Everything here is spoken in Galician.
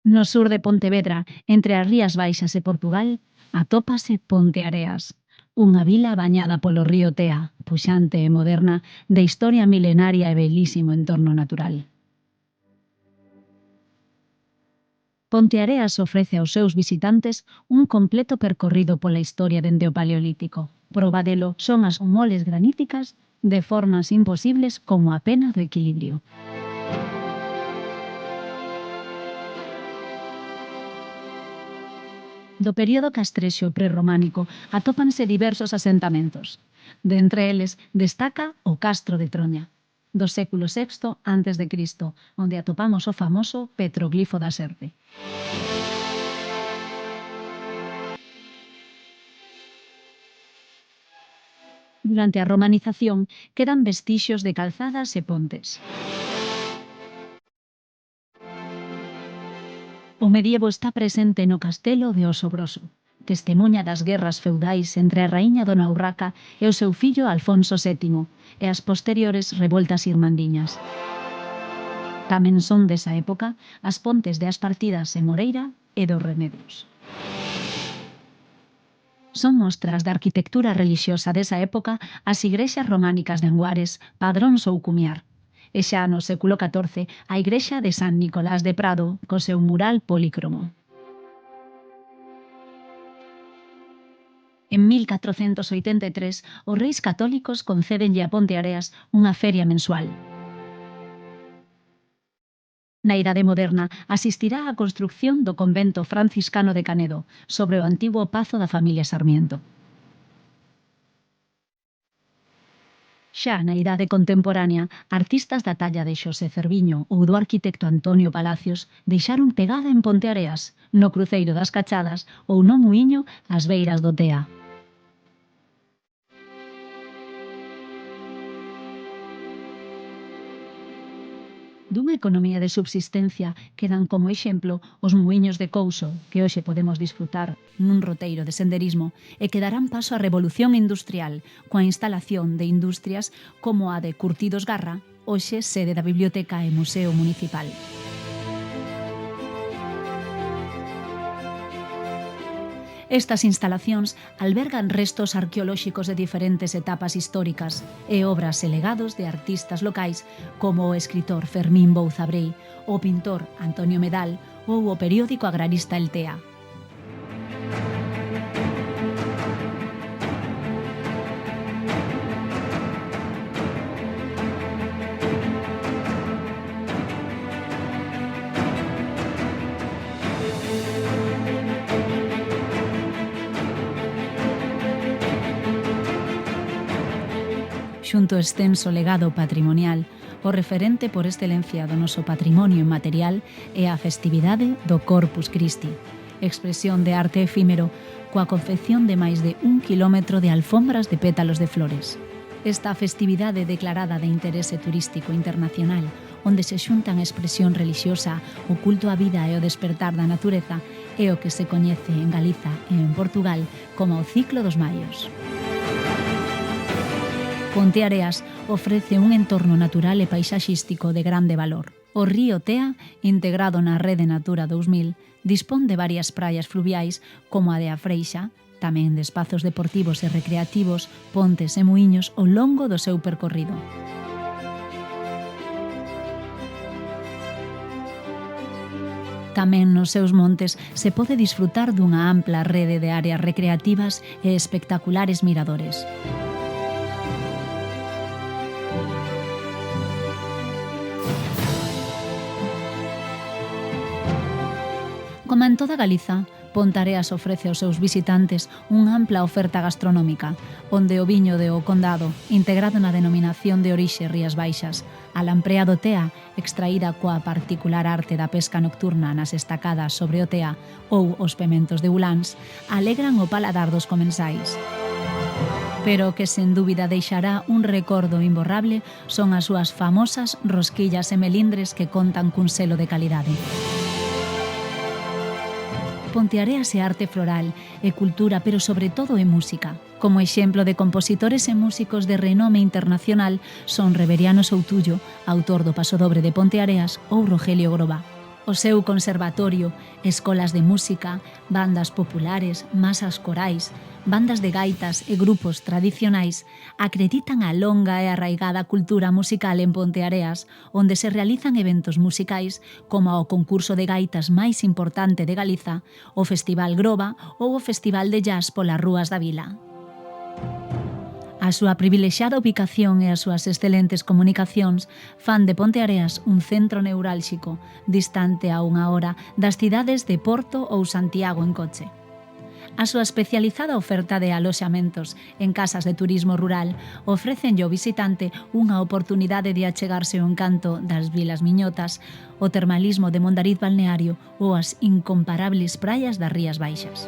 No sur de Pontevedra, entre as Rías Baixas e Portugal, atópase Ponteareas, unha vila bañada polo río Tea, puxante e moderna, de historia milenaria e belísimo entorno natural. Ponteareas ofrece aos seus visitantes un completo percorrido pola historia dende o Paleolítico. Proba delo son as moles graníticas de formas imposibles como a pena do equilibrio. Do período castrexo prerrománico atópanse diversos asentamentos. De entre eles destaca o Castro de Troña, do século VI a.C., onde atopamos o famoso petroglifo da serpe. Durante a romanización quedan vestixios de calzadas e pontes. O medievo está presente no castelo de Osobroso, testemuña das guerras feudais entre a raíña Dona Urraca e o seu fillo Alfonso VII e as posteriores revoltas irmandiñas. Tamén son desa época as pontes de As Partidas en Moreira e dos Remedios. Son mostras da arquitectura relixiosa desa época as igrexas románicas de Anguares, Padróns ou Cumiar. E xa no século XIV a igrexa de San Nicolás de Prado co seu mural polícromo. En 1483, os reis católicos concédenlle a Ponteareas unha feria mensual. Na Idade Moderna asistirá á construción do convento franciscano de Canedo, sobre o antigo pazo da familia Sarmiento. Xa na Idade Contemporánea, artistas da talla de Xosé Cerviño ou do arquitecto Antonio Palacios deixaron pegada en Ponteareas, no cruceiro das Cachadas ou no Muíño ás beiras do Tea. Dunha economía de subsistencia quedan como exemplo os muiños de Couso, que hoxe podemos disfrutar nun roteiro de senderismo, e que darán paso á revolución industrial, coa instalación de industrias como a de Curtidos Garra, hoxe sede da Biblioteca e Museo Municipal. Estas instalacións albergan restos arqueolóxicos de diferentes etapas históricas e obras e legados de artistas locais como o escritor Fermín Bouza Brei, o pintor Antonio Medal ou o periódico agrarista El Tea. Xunto ao extenso legado patrimonial, o referente por excelencia do noso patrimonio inmaterial é a festividade do Corpus Christi, expresión de arte efímero coa confección de máis de 1 quilómetro de alfombras de pétalos de flores. Esta festividade declarada de interese turístico internacional, onde se xuntan a expresión relixiosa, o culto á vida e o despertar da natureza, é o que se coñece en Galiza e en Portugal como o ciclo dos maios. Ponteareas ofrece un entorno natural e paisaxístico de grande valor. O río Tea, integrado na Rede Natura 2000, dispón de varias praias fluviais como a de A Freixa, tamén de espazos deportivos e recreativos, pontes e muiños ao longo do seu percorrido. Tamén nos seus montes se pode disfrutar dunha ampla rede de áreas recreativas e espectaculares miradores. Como en toda Galiza, Ponteareas ofrece aos seus visitantes unha ampla oferta gastronómica, onde o viño de O Condado, integrado na denominación de orixe Rías Baixas, a lamprea do Tea, extraída coa particular arte da pesca nocturna nas estacadas sobre o Tea, ou os pementos de Uláns, alegran o paladar dos comensais. Pero o que sen dúbida deixará un recordo imborrable son as súas famosas rosquillas e melindres que contan cun selo de calidade. Ponteareas é arte floral, é cultura, pero sobre todo é música. Como exemplo de compositores e músicos de renome internacional son Reveriano Soutullo, autor do Pasodobre de Ponteareas, ou Rogelio Grobá. O seu conservatorio, escolas de música, bandas populares, masas corais, bandas de gaitas e grupos tradicionais acreditan a longa e arraigada cultura musical en Ponteareas, onde se realizan eventos musicais como o concurso de gaitas máis importante de Galiza, o Festival Groba ou o Festival de Jazz polas rúas da vila. A súa privilexiada ubicación e as súas excelentes comunicacións fan de Ponteareas un centro neurálxico, distante a 1 hora das cidades de Porto ou Santiago en coche. A súa especializada oferta de aloxamentos en casas de turismo rural ofrécenlle ao visitante unha oportunidade de achegarse ao encanto das Vilas Miñotas, o termalismo de Mondariz Balneario ou as incomparables praias das Rías Baixas.